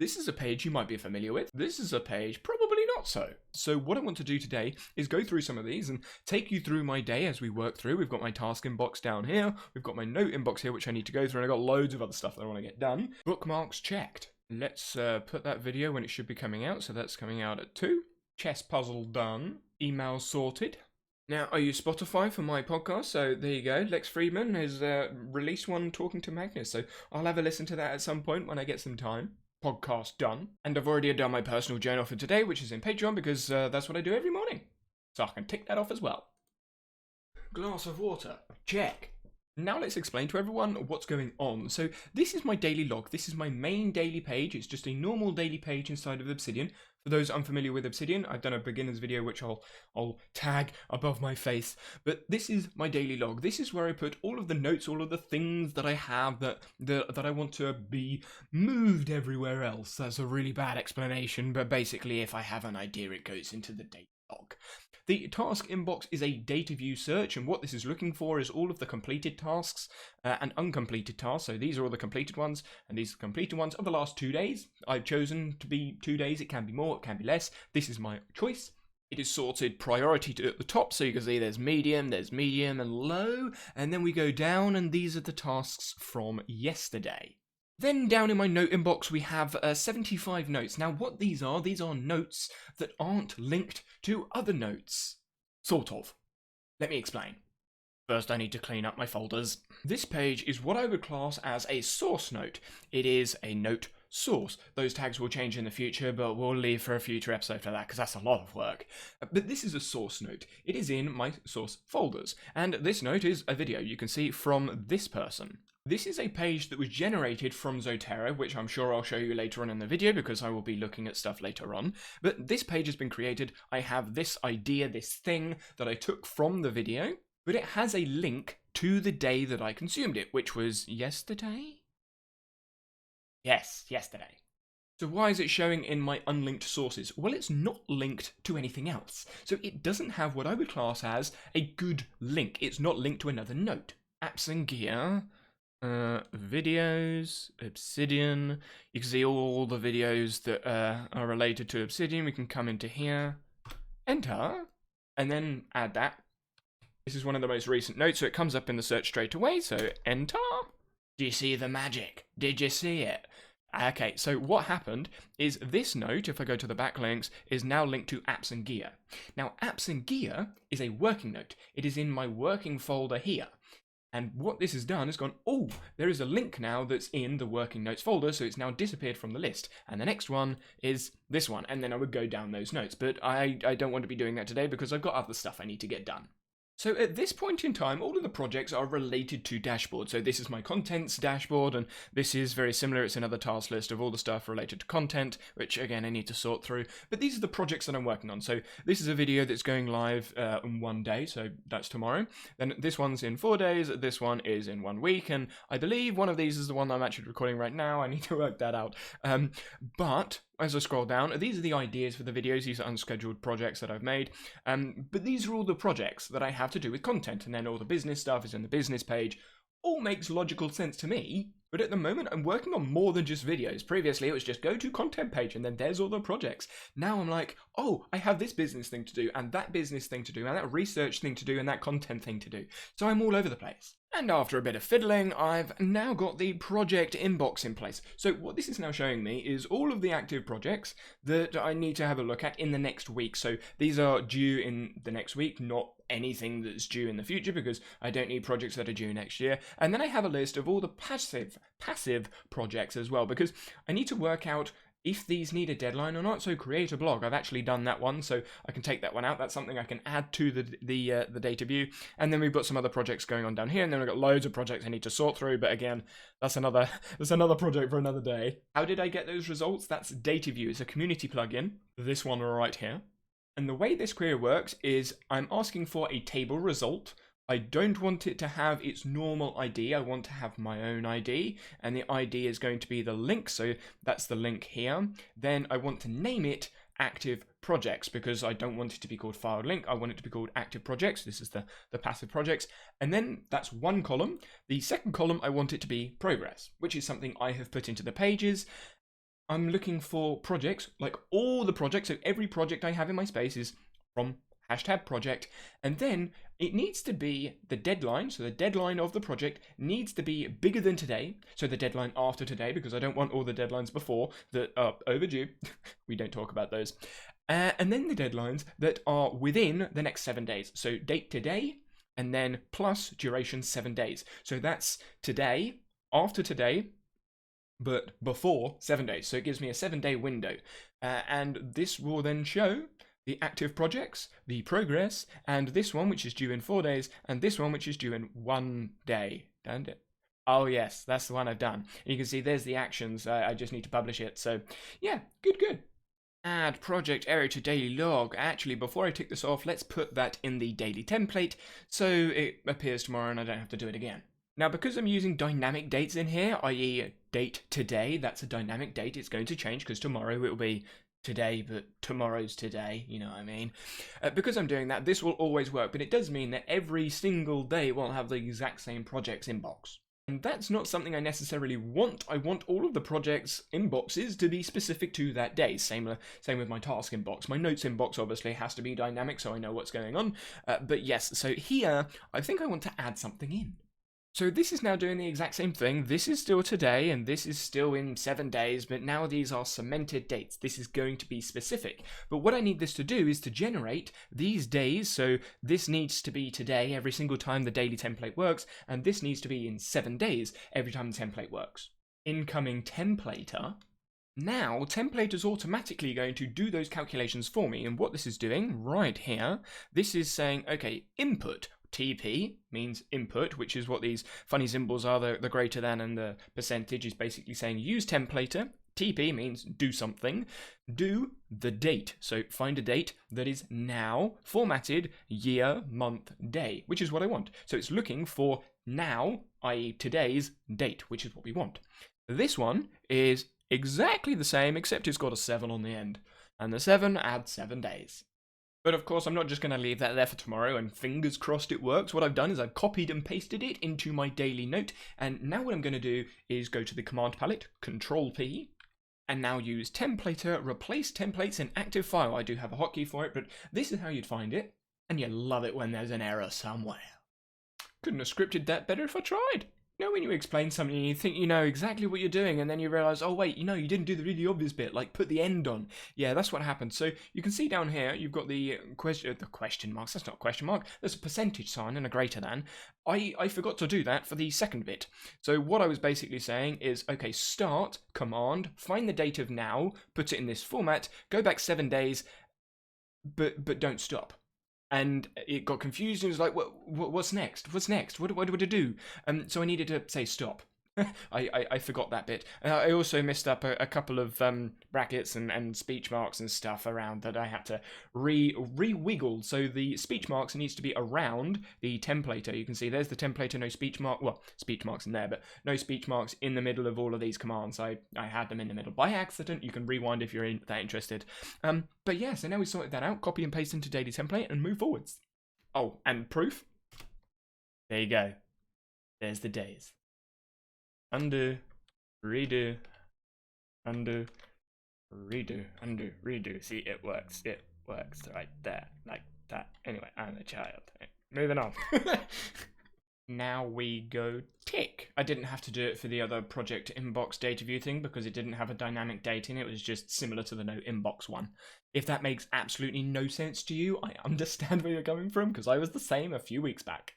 This is a page you might be familiar with. This is a page probably not so. So what I want to do today is go through some of these and take you through my day as we work through. We've got my task inbox down here. We've got my note inbox here, which I need to go through. And I've got loads of other stuff that I want to get done. Bookmarks checked. Let's put that video when it should be coming out. So that's coming out at 2. Chess puzzle done. Email sorted. Now, I use Spotify for my podcast, so there you go. Lex Friedman has released one talking to Magnus, so I'll have a listen to that at some point when I get some time. Podcast done. And I've already done my personal journal for today, which is in Patreon, because that's what I do every morning. So I can tick that off as well. Glass of water. Check. Now let's explain to everyone what's going on. So this is my daily log. This is my main daily page. It's just a normal daily page inside of Obsidian. For those unfamiliar with Obsidian, I've done a beginner's video which I'll tag above my face. But this is my daily log. This is where I put all of the notes, all of the things that I have that I want to be moved everywhere else. That's a really bad explanation, but basically if I have an idea, it goes into the daily log. The task inbox is a data view search, and what this is looking for is all of the completed tasks and uncompleted tasks. So these are all the completed ones, and these are the completed ones of the last 2 days. I've chosen to be 2 days. It can be more, it can be less. This is my choice. It is sorted priority to at the top, so you can see there's medium, and low, and then we go down, and these are the tasks from yesterday. Then down in my note inbox we have 75 notes. Now what these are notes that aren't linked to other notes. Sort of. Let me explain. First I need to clean up my folders. This page is what I would class as a source note. It is a note source. Those tags will change in the future, but we'll leave for a future episode for that because that's a lot of work. But this is a source note. It is in my source folders. And this note is a video you can see from this person. This is a page that was generated from Zotero, which I'm sure I'll show you later on in the video because I will be looking at stuff later on. But this page has been created. I have this idea, this thing that I took from the video, but it has a link to the day that I consumed it, which was yesterday? Yes, yesterday. So why is it showing in my unlinked sources? Well, it's not linked to anything else. So it doesn't have what I would class as a good link. It's not linked to another note. Apps and gear. Videos, Obsidian. You can see all the videos that are related to Obsidian. We can come into here, enter, and then add that. This is one of the most recent notes, so it comes up in the search straight away. So enter. Do you see the magic? Did you see it? Okay, so what happened is this note, if I go to the backlinks, is now linked to apps and gear. Now, apps and gear is a working note. It is in my working folder here. And what this has done is gone, oh, there is a link now that's in the working notes folder, so it's now disappeared from the list. And the next one is this one, and then I would go down those notes. But I don't want to be doing that today because I've got other stuff I need to get done. So at this point in time, all of the projects are related to dashboard. So this is my contents dashboard, and this is very similar. It's another task list of all the stuff related to content, which again, I need to sort through. But these are the projects that I'm working on. So this is a video that's going live in 1 day, so that's tomorrow. Then this one's in 4 days, this one is in 1 week, and I believe one of these is the one I'm actually recording right now. I need to work that out. But as I scroll down, these are the ideas for the videos. These are unscheduled projects that I've made. But these are all the projects that I have to do with content. And then all the business stuff is in the business page. All makes logical sense to me. But at the moment, I'm working on more than just videos. Previously, it was just go to content page and then there's all the projects. Now I'm like, oh, I have this business thing to do and that business thing to do and that research thing to do and that content thing to do. So I'm all over the place. And after a bit of fiddling, I've now got the project inbox in place. So what this is now showing me is all of the active projects that I need to have a look at in the next week. So these are due in the next week, not anything that's due in the future because I don't need projects that are due next year. And then I have a list of all the passive projects as well because I need to work out if these need a deadline or not. So create a blog. I've actually done that one, so I can take that one out. That's something I can add to the data view. And then we've got some other projects going on down here, and then we've got loads of projects I need to sort through. But again, that's another project for another day. How did I get those results? That's data view. It's a community plugin. This one right here. And the way this query works is I'm asking for a table result. I don't want it to have its normal ID. I want to have my own ID, and the ID is going to be the link. So that's the link here. Then I want to name it active projects because I don't want it to be called file link. I want it to be called active projects. This is the passive projects. And then that's one column. The second column, I want it to be progress, which is something I have put into the pages. I'm looking for projects, like all the projects, so every project I have in my space is from hashtag project, and then it needs to be the deadline, so the deadline of the project needs to be bigger than today, so the deadline after today, because I don't want all the deadlines before that are overdue. We don't talk about those. And then the deadlines that are within the next 7 days, so date today, and then plus duration 7 days. So that's today, after today, but before 7 days. So it gives me a 7-day window. And this will then show the active projects, the progress, and this one, which is due in 4 days, and this one, which is due in 1 day. Done it. Oh, yes, that's the one I've done. And you can see there's the actions. I just need to publish it. So, yeah, good. Add project area to daily log. Actually, before I tick this off, let's put that in the daily template so it appears tomorrow and I don't have to do it again. Now, because I'm using dynamic dates in here, i.e. date today, that's a dynamic date. It's going to change because tomorrow it will be today, but tomorrow's today, you know what I mean? Because I'm doing that, this will always work, but it does mean that every single day won't have the exact same projects inbox. And that's not something I necessarily want. I want all of the projects inboxes to be specific to that day. Same with my task inbox. My notes inbox obviously has to be dynamic so I know what's going on. But yes, so here, I think I want to add something in. So this is now doing the exact same thing. This is still today, and this is still in 7 days, but now these are cemented dates. This is going to be specific. But what I need this to do is to generate these days, so this needs to be today every single time the daily template works, and this needs to be in 7 days every time the template works. Incoming templater. Now, template is automatically going to do those calculations for me, and what this is doing right here, this is saying, okay, input. TP means input, which is what these funny symbols are, the greater than and the percentage is basically saying use templater. TP means do something. Do the date. So find a date that is now formatted year, month, day, which is what I want. So it's looking for now, i.e. today's date, which is what we want. This one is exactly the same, except it's got a 7 on the end. And the 7 adds 7 days. But of course, I'm not just going to leave that there for tomorrow and fingers crossed it works. What I've done is I've copied and pasted it into my daily note. And now what I'm going to do is go to the command palette, Control P, and now use templater, replace templates in active file. I do have a hotkey for it, but this is how you'd find it. And you love it when there's an error somewhere. Couldn't have scripted that better if I tried. You know when you explain something and you think you know exactly what you're doing and then you realise, oh wait, you didn't do the really obvious bit, like put the end on. Yeah, that's what happened. So you can see down here, you've got the question marks. That's not a question mark. There's a percentage sign and a greater than. I forgot to do that for the second bit. So what I was basically saying is, okay, start, command, find the date of now, put it in this format, go back 7 days, but don't stop. And it got confused and it was like, what's next? What's next? What do I do? So I needed to say stop. I forgot that bit. I also messed up a couple of brackets and speech marks and stuff around that I had to re-wiggle. So the speech marks needs to be around the templater. You can see there's the templater, no speech mark. Well, speech marks in there, but no speech marks in the middle of all of these commands. I had them in the middle by accident. You can rewind if you're that interested. But yeah, so now we sorted that out. Copy and paste into daily template and move forwards. Oh, and proof. There you go. There's the days. Undo, redo, undo, redo, undo, redo. See, it works right there, like that. Anyway, I'm a child. Moving on. Now we go tick. I didn't have to do it for the other project inbox data view thing because it didn't have a dynamic date in it. It was just similar to the no inbox one. If that makes absolutely no sense to you, I understand where you're coming from because I was the same a few weeks back.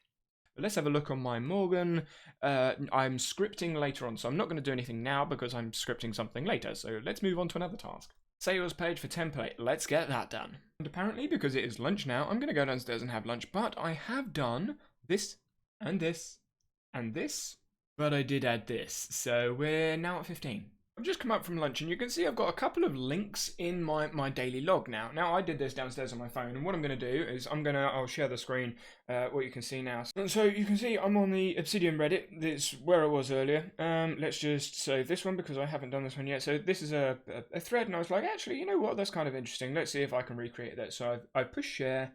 But let's have a look on my Morgan. I'm scripting later on, so I'm not going to do anything now because I'm scripting something later. So let's move on to another task. Sales page for template. Let's get that done. And apparently, because it is lunch now, I'm going to go downstairs and have lunch. But I have done this and this and this. But I did add this. So we're now at 15. I've just come up from lunch and you can see I've got a couple of links in my daily log now. Now I did this downstairs on my phone and what I'm going to do is I'll share the screen, what you can see now. And so you can see I'm on the Obsidian Reddit, that's where I was earlier. Let's just save this one because I haven't done this one yet. So this is a thread and I was like, actually, you know what, that's kind of interesting. Let's see if I can recreate that. So I push share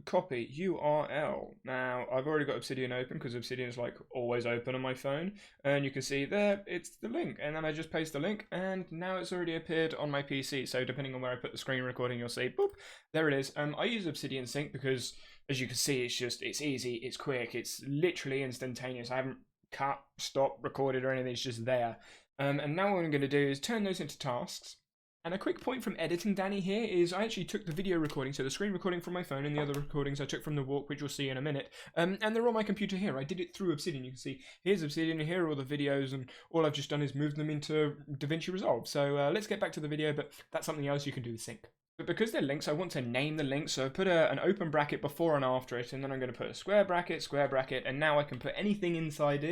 copy URL. Now, I've already got Obsidian open because Obsidian is like always open on my phone. And you can see there, it's the link. And then I just paste the link and now it's already appeared on my PC. So depending on where I put the screen recording, you'll see, boop, there it is. I use Obsidian Sync because, as you can see, it's easy, it's quick, it's literally instantaneous. I haven't cut, stopped, recorded or anything, it's just there. And now what I'm going to do is turn those into tasks. And a quick point from editing Danny here is I actually took the video recording, so the screen recording from my phone and the other recordings I took from the walk, which you'll see in a minute. And they're on my computer here. I did it through Obsidian. You can see here's Obsidian, here are all the videos, and all I've just done is moved them into DaVinci Resolve. So let's get back to the video, but that's something else you can do with Sync. But because they're links, I want to name the link, so I put an open bracket before and after it, and then I'm going to put a square bracket, and now I can put anything inside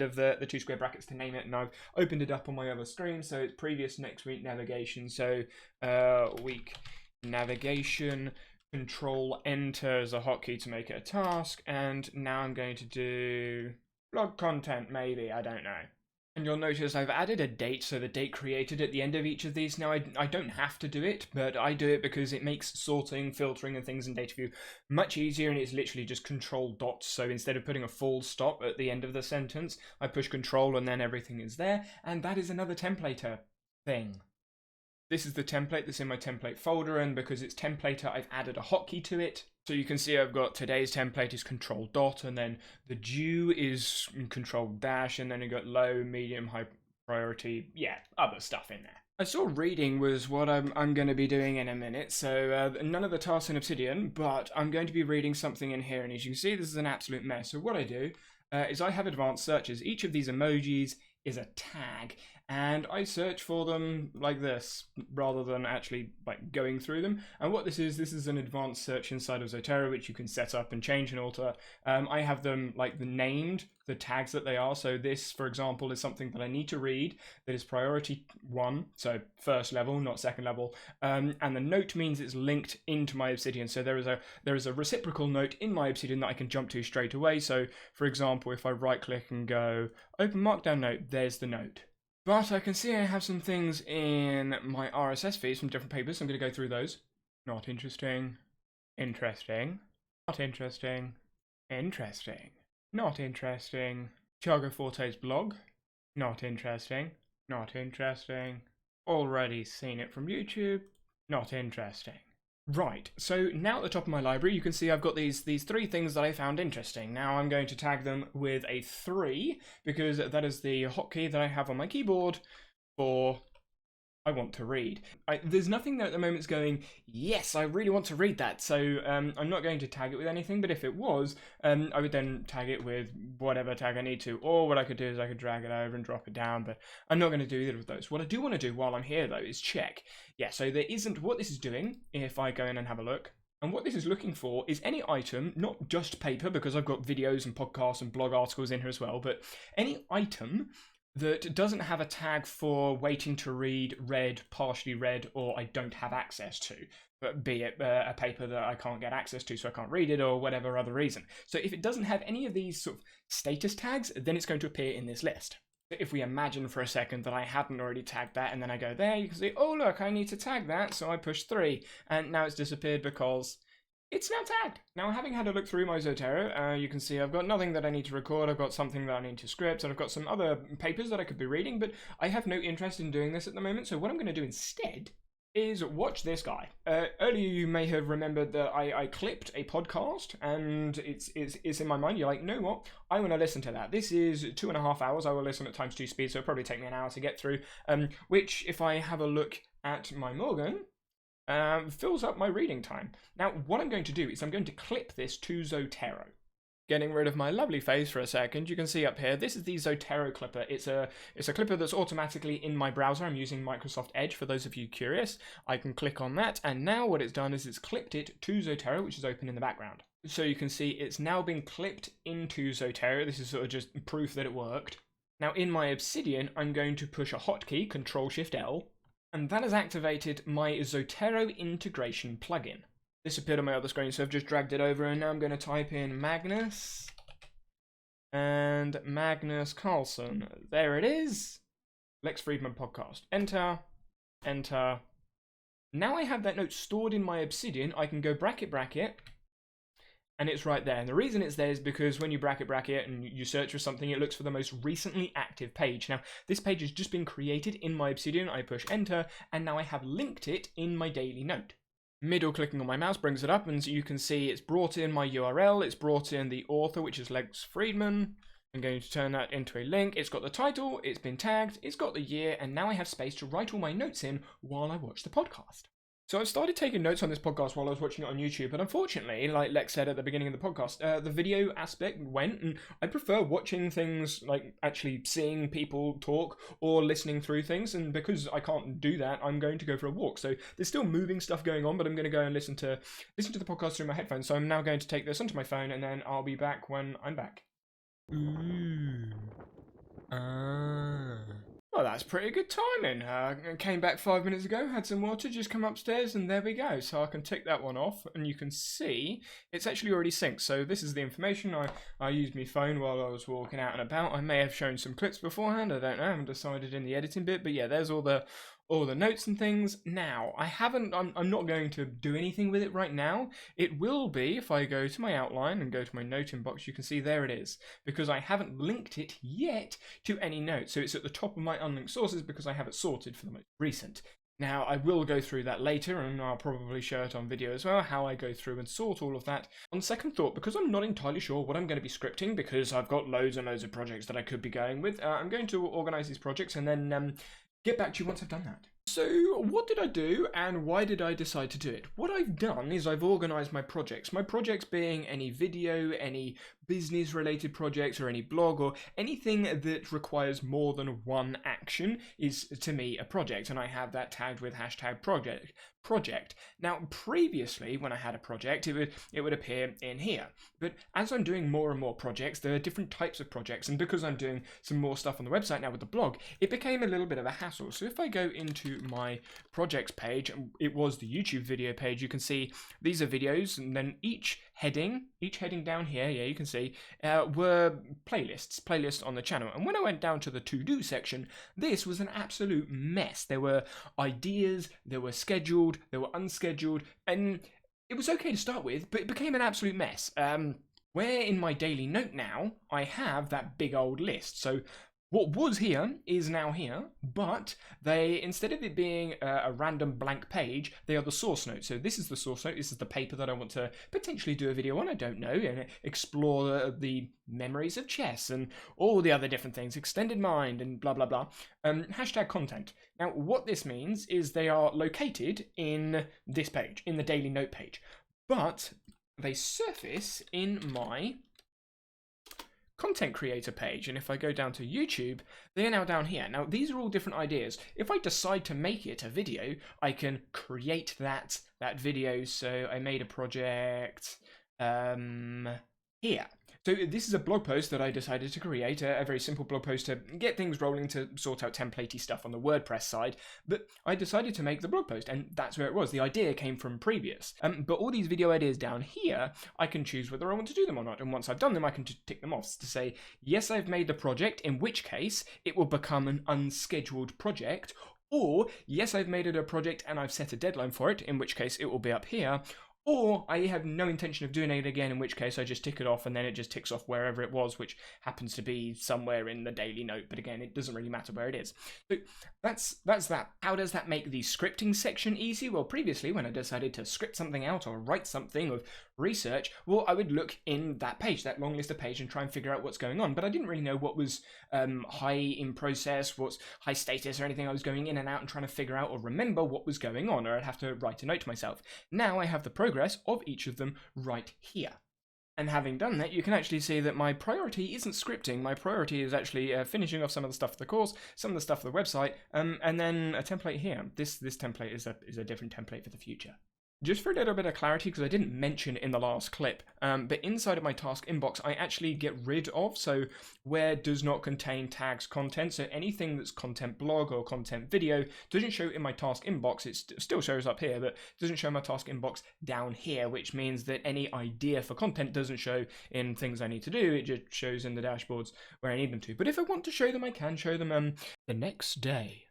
of the two square brackets to name it, and I've opened it up on my other screen, so it's previous next week navigation, so week navigation, control enter as a hotkey to make it a task, and now I'm going to do blog content, maybe, I don't know. And you'll notice I've added a date, so the date created at the end of each of these. Now, I don't have to do it, but I do it because it makes sorting, filtering, and things in data view much easier, and it's literally just control dots. So instead of putting a full stop at the end of the sentence, I push control and then everything is there, and that is another templater thing. This is the template that's in my template folder, and because it's templater, I've added a hotkey to it. So you can see I've got today's template is control dot, and then the due is control dash, and then you've got low, medium, high priority, yeah, other stuff in there. I saw reading was what I'm going to be doing in a minute, so none of the tasks in Obsidian, but I'm going to be reading something in here, and as you can see, this is an absolute mess. So what I do is I have advanced searches. Each of these emojis is a tag, and I search for them like this rather than actually like going through them. And what this is an advanced search inside of Zotero, which you can set up and change and alter. I have them like named the tags that they are. So this, for example, is something that I need to read that is priority 1, so first level, not second level. And the note means it's linked into my Obsidian. So there is a reciprocal note in my Obsidian that I can jump to straight away. So for example, if I right click and go open markdown note, there's the note. But I can see I have some things in my RSS feeds from different papers, so I'm going to go through those. Not interesting. Interesting. Not interesting. Interesting. Not interesting. Thiago Forte's blog. Not interesting. Not interesting. Already seen it from YouTube. Not interesting. Right, so now at the top of my library, you can see I've got these 3 things that I found interesting. Now I'm going to tag them with a 3, because that is the hotkey that I have on my keyboard for I want to read. There's nothing there at the moment that's going, yes, I really want to read that, so I'm not going to tag it with anything, but if it was, I would then tag it with whatever tag I need to, or what I could do is I could drag it over and drop it down, but I'm not going to do either of those. What I do want to do while I'm here, though, is check. Yeah, so there isn't, what this is doing, if I go in and have a look, and what this is looking for is any item, not just paper, because I've got videos and podcasts and blog articles in here as well, but any item that doesn't have a tag for waiting to read, read, partially read, or I don't have access to, but be it a paper that I can't get access to so I can't read it, or whatever other reason. So if it doesn't have any of these sort of status tags, then it's going to appear in this list. If we imagine for a second that I hadn't already tagged that, and then I go there, you can see, oh look, I need to tag that, so I push 3, and now it's disappeared because it's now tagged. Now, having had a look through my Zotero, you can see I've got nothing that I need to record, I've got something that I need to script, and I've got some other papers that I could be reading, but I have no interest in doing this at the moment, so what I'm going to do instead is watch this guy. Earlier you may have remembered that I clipped a podcast, and it's in my mind, you're like, you know what, I want to listen to that. This is 2.5 hours, I will listen at times 2 speed, so it'll probably take me an hour to get through, which if I have a look at my Morgan, fills up my reading time. Now, what I'm going to do is I'm going to clip this to Zotero. Getting rid of my lovely face for a second, you can see up here, this is the Zotero clipper. It's a clipper that's automatically in my browser. I'm using Microsoft Edge for those of you curious. I can click on that, and now what it's done is it's clipped it to Zotero, which is open in the background. So you can see it's now been clipped into Zotero. This is sort of just proof that it worked. Now in my Obsidian, I'm going to push a hotkey, Control-Shift-L, and that has activated my Zotero integration plugin. This appeared on my other screen, so I've just dragged it over, and now I'm going to type in Magnus and Magnus Carlsen. There it is. Lex Friedman podcast. Enter, enter, Now I have that note stored in my Obsidian. I can go bracket, and it's right there. And the reason it's there is because when you bracket and you search for something, it looks for the most recently active page. Now, this page has just been created in my Obsidian. I push enter, and now I have linked it in my daily note. Middle clicking on my mouse brings it up, and you can see it's brought in my URL. It's brought in the author, which is Lex Friedman. I'm going to turn that into a link. It's got the title, it's been tagged, it's got the year, and now I have space to write all my notes in while I watch the podcast. So I've started taking notes on this podcast while I was watching it on YouTube, but unfortunately, like Lex said at the beginning of the podcast, the video aspect went, and I prefer watching things, like actually seeing people talk or listening through things, and because I can't do that, I'm going to go for a walk. So there's still moving stuff going on, but I'm going to go and listen to the podcast through my headphones. So I'm now going to take this onto my phone, and then I'll be back when I'm back. Well, that's pretty good timing. I came back 5 minutes ago, had some water, just come upstairs, and there we go. So I can tick that one off, and you can see it's actually already synced. So this is the information. I used my phone while I was walking out and about. I may have shown some clips beforehand. I don't know. I haven't decided in the editing bit, but yeah, there's all the notes and things. Now, I'm not going to do anything with it right now. It will be, if I go to my outline and go to my note inbox, you can see there it is, because I haven't linked it yet to any notes. So it's at the top of my unlinked sources because I have it sorted for the most recent. Now, I will go through that later, and I'll probably show it on video as well, how I go through and sort all of that. On second thought, because I'm not entirely sure what I'm going to be scripting, because I've got loads and loads of projects that I could be going with, I'm going to organise these projects and then get back to you once I've done that. So what did I do, and why did I decide to do it? What I've done is I've organised my projects. My projects being any video, any business related projects, or any blog, or anything that requires more than one action is to me a project, and I have that tagged with hashtag project. Now previously, when I had a project, it would appear in here, but as I'm doing more and more projects, there are different types of projects, and because I'm doing some more stuff on the website now with the blog, it became a little bit of a hassle. So if I go into my projects page, it was the YouTube video page, you can see these are videos, and then each heading down here, yeah, you can see, were playlists on the channel. And when I went down to the to-do section, this was an absolute mess. There were ideas, there were scheduled, there were unscheduled, and it was okay to start with, but it became an absolute mess. Where in my daily note now, I have that big old list. So what was here is now here, but they, instead of it being a random blank page, they are the source note. So this is the source note. This is the paper that I want to potentially do a video on. I don't know, and explore the memories of chess and all the other different things, extended mind and blah, blah, blah. Hashtag content. Now, what this means is they are located in this page, in the daily note page, but they surface in my content creator page, and if I go down to YouTube, they are now down here. Now these are all different ideas. If I decide to make it a video, I can create that video. So I made a project here. So this is a blog post that I decided to create, a very simple blog post to get things rolling, to sort out templatey stuff on the WordPress side, but I decided to make the blog post, and that's where it was. The idea came from previous. But all these video ideas down here, I can choose whether I want to do them or not, and once I've done them, I can just tick them off to say, yes, I've made the project, in which case it will become an unscheduled project, or yes, I've made it a project and I've set a deadline for it, in which case it will be up here, or I have no intention of doing it again, in which case I just tick it off and then it just ticks off wherever it was, which happens to be somewhere in the daily note, but again, it doesn't really matter where it is. So that's that. How does that make the scripting section easy? Well, previously, when I decided to script something out or write something of research, well, I would look in that page, that long list of page, and try and figure out what's going on, but I didn't really know what was high in process, what's high status, or anything. I was going in and out and trying to figure out or remember what was going on, or I'd have to write a note to myself. Now I have the progress of each of them right here. And having done that, you can actually see that my priority isn't scripting. My priority is actually finishing off some of the stuff for the course, some of the stuff for the website, and then a template here. This template is a different template for the future. Just for a little bit of clarity, because I didn't mention in the last clip, but inside of my task inbox, I actually get rid of, so where does not contain tags content, so anything that's content blog or content video doesn't show in my task inbox. It still shows up here, but doesn't show my task inbox down here, which means that any idea for content doesn't show in things I need to do. It just shows in the dashboards where I need them to. But if I want to show them, I can show them the next day.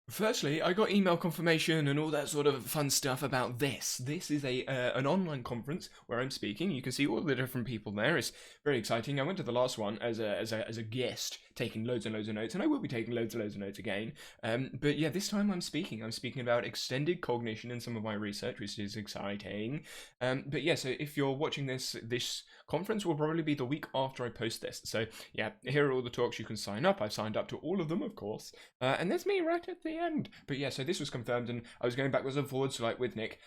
Firstly, I got email confirmation and all that sort of fun stuff about this. This is an online conference where I'm speaking. You can see all the different people there. It's very exciting. I went to the last one as a guest, taking loads and loads of notes, and I will be taking loads and loads of notes again. But yeah, this time I'm speaking. I'm speaking about extended cognition and some of my research, which is exciting. But yeah, so if you're watching this conference will probably be the week after I post this. So yeah, here are all the talks. You can sign up. I've signed up to all of them, of course. And there's me right at the end. But yeah, so this was confirmed, and I was going backwards and forwards, like with Nick,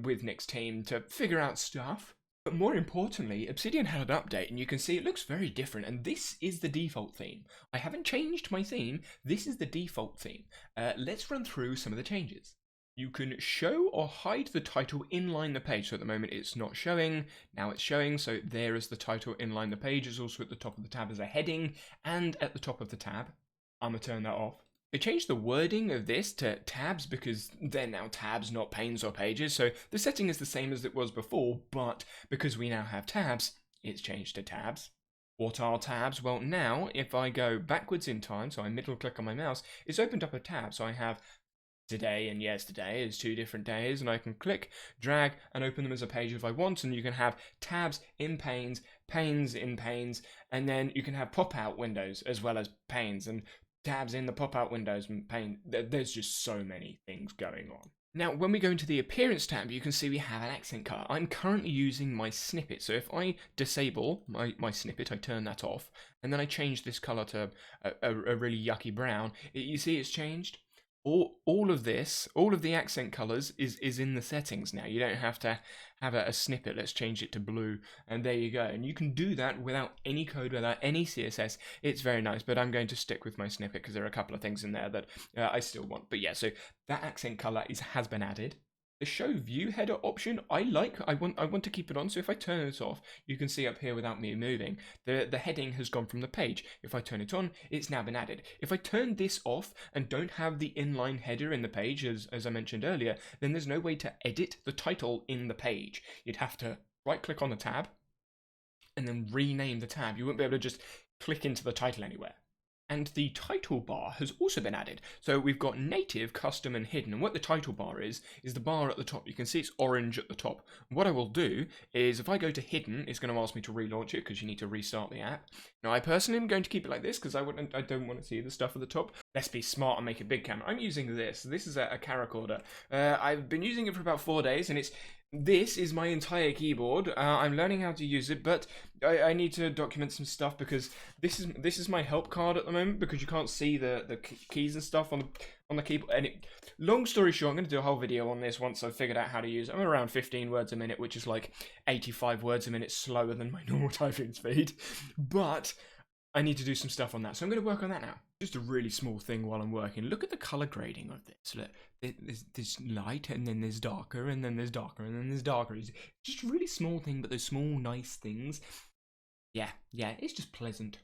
with Nick's team to figure out stuff. But more importantly, Obsidian had an update, and you can see it looks very different, and this is the default theme. I haven't changed my theme, this is the default theme. Let's run through some of the changes. You can show or hide the title inline the page. So at the moment it's not showing, now it's showing, so there is the title inline the page. It's also at the top of the tab as a heading, and at the top of the tab. I'm going to turn that off. They changed the wording of this to tabs because they're now tabs, not panes or pages. So the setting is the same as it was before, but because we now have tabs, it's changed to tabs. What are tabs? Well, now if I go backwards in time, so I middle click on my mouse, it's opened up a tab. So I have today and yesterday is 2 different days, and I can click, drag, and open them as a page if I want, and you can have tabs in panes, panes in panes, and then you can have pop-out windows as well as panes, and tabs in the pop-out windows and pane. There's just so many things going on. Now, when we go into the appearance tab, you can see we have an accent color. I'm currently using my snippet, so if I disable my snippet, I turn that off, and then I change this color to a really yucky brown, you see it's changed? All of this, all of the accent colors is in the settings now. You don't have to have a snippet. Let's change it to blue, and there you go. And you can do that without any code, without any CSS. It's very nice, but I'm going to stick with my snippet because there are a couple of things in there that I still want. But yeah, so that accent color has been added. The show view header option, I want to keep it on, so if I turn it off, you can see up here without me moving, the heading has gone from the page. If I turn it on, it's now been added. If I turn this off and don't have the inline header in the page, as I mentioned earlier, then there's no way to edit the title in the page. You'd have to right click on the tab and then rename the tab. You wouldn't be able to just click into the title anywhere. And the title bar has also been added. So we've got native, custom, and hidden. And what the title bar is the bar at the top. You can see it's orange at the top. What I will do is if I go to hidden, it's going to ask me to relaunch it because you need to restart the app. Now, I personally am going to keep it like this because I don't want to see the stuff at the top. Let's be smart and make a big camera. I'm using this. This is a Charachorder. I've been using it for about 4 days, and this is my entire keyboard. I'm learning how to use it, but I need to document some stuff because this is my help card at the moment because you can't see the keys and stuff on the keyboard. And long story short, I'm going to do a whole video on this once I've figured out how to use it. I'm around 15 words a minute, which is like 85 words a minute slower than my normal typing speed. But I need to do some stuff on that, so I'm going to work on that now. Just a really small thing while I'm working. Look at the color grading of this. Look, there's light, and then there's darker, and then there's darker, and then there's darker. It's just a really small thing, but those small, nice things. Yeah, it's just pleasant.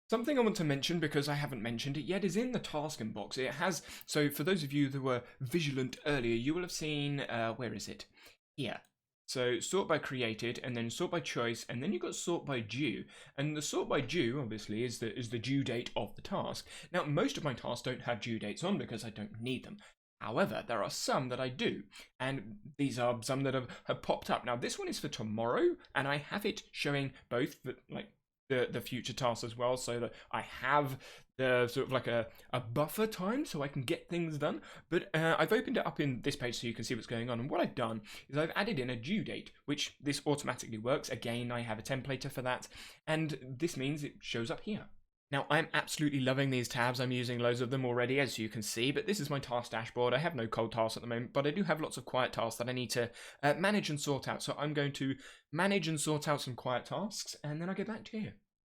Something I want to mention, because I haven't mentioned it yet, is in the task inbox. It has, so for those of you that were vigilant earlier, you will have seen, where is it? Here. So sort by created, and then sort by choice, and then you've got sort by due. And the sort by due, obviously, is the due date of the task. Now, most of my tasks don't have due dates on because I don't need them. However, there are some that I do, and these are some that have popped up. Now, this one is for tomorrow, and I have it showing both the future tasks as well, so that I have the sort of like a buffer time so I can get things done. But I've opened it up in this page so you can see what's going on, and what I've done is I've added in a due date, which this automatically works. Again, I have a templater for that, and this means it shows up here. Now, I'm absolutely loving these tabs. I'm using loads of them already, as you can see, but this is my task dashboard. I have no cold tasks at the moment, but I do have lots of quiet tasks that I need to manage and sort out. So I'm going to manage and sort out some quiet tasks, and then I'll get back to you.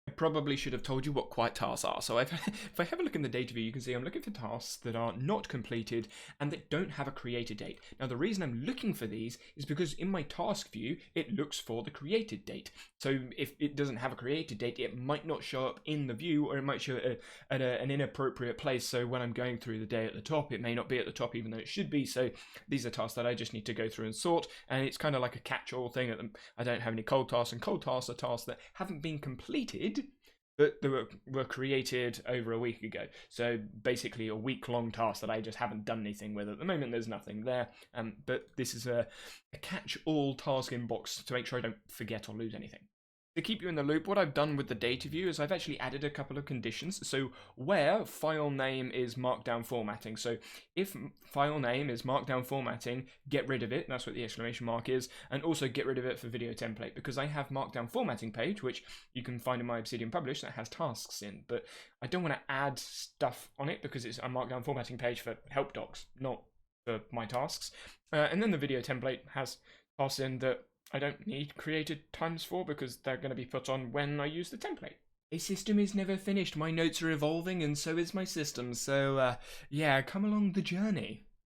I probably should have told you what quiet tasks are. So if I have a look in the data view, you can see I'm looking for tasks that are not completed and that don't have a created date. Now, the reason I'm looking for these is because in my task view, it looks for the created date. So if it doesn't have a created date, it might not show up in the view, or it might show at an inappropriate place. So when I'm going through the day at the top, it may not be at the top even though it should be. So these are tasks that I just need to go through and sort. And it's kind of like a catch-all thing. I don't have any cold tasks, and cold tasks are tasks that haven't been completed but they were created over a week ago. So basically a week-long task that I just haven't done anything with. At the moment, there's nothing there. But this is a catch-all task inbox to make sure I don't forget or lose anything. To keep you in the loop, what I've done with the data view is I've actually added a couple of conditions. So where file name is markdown formatting. So if file name is markdown formatting, get rid of it. That's what the exclamation mark is. And also get rid of it for video template, because I have markdown formatting page, which you can find in my Obsidian publish, that has tasks in. But I don't want to add stuff on it because it's a markdown formatting page for help docs, not for my tasks. And then the video template has tasks in that I don't need created times for because they're going to be put on when I use the template. A system is never finished. My notes are evolving and so is my system. So, yeah, come along the journey.